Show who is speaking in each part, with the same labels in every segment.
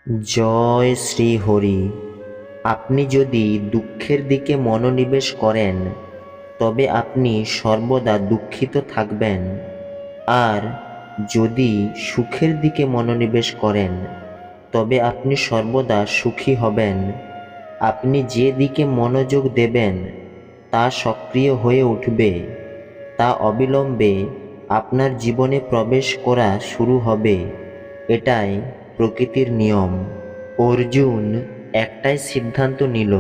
Speaker 1: জয় শ্রী হরি। আপনি যদি দুঃখের দিকে মনোনিবেশ করেন তবে আপনি সর্বদা দুঃখিত থাকবেন, আর যদি সুখের দিকে মনোনিবেশ করেন তবে আপনি সর্বদা সুখী হবেন। আপনি যে দিকে মনোযোগ দেবেন তা সক্রিয় হয়ে উঠবে, তা অবিলম্বে আপনার জীবনে প্রবেশ করা শুরু হবে। এটাই প্রকৃতির নিয়ম। অর্জুন একটাই সিদ্ধান্ত নিল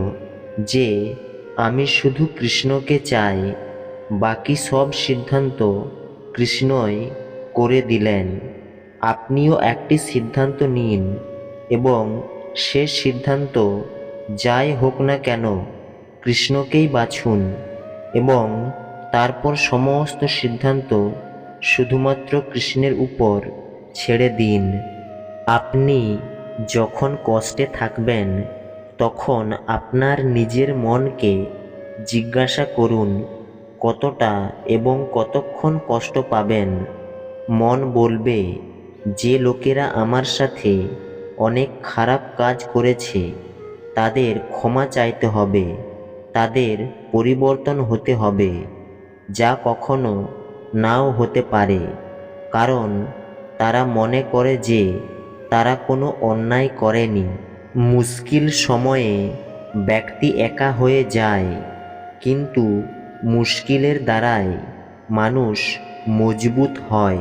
Speaker 1: যে আমি শুধু কৃষ্ণকে চাই। বাকি সব সিদ্ধান্ত কৃষ্ণই করে দিলেন। আপনিও একটি সিদ্ধান্ত নিন এবং সে সিদ্ধান্ত যাই হোক না কেন কৃষ্ণকেই বাছুন, এবং তারপর সমস্ত সিদ্ধান্ত শুধুমাত্র কৃষ্ণের উপর ছেড়ে দিন। আপনি যখন কষ্টে থাকবেন তখন আপনার নিজের মনকে জিজ্ঞাসা করুন কতটা এবং কতক্ষণ কষ্ট পাবেন। মন বলবে, যে লোকেরা আমার সাথে অনেক খারাপ কাজ করেছে তাদের ক্ষমা চাইতে হবে, তাদের পরিবর্তন হতে হবে, যা কখনো নাও হতে পারে, কারণ তারা মনে করে যে তারা কোনো অন্যায় করেনি। মুশকিল সময়ে ব্যক্তি একা হয়ে যায়, কিন্তু মুশকিলের দ্বারাই মানুষ মজবুত হয়।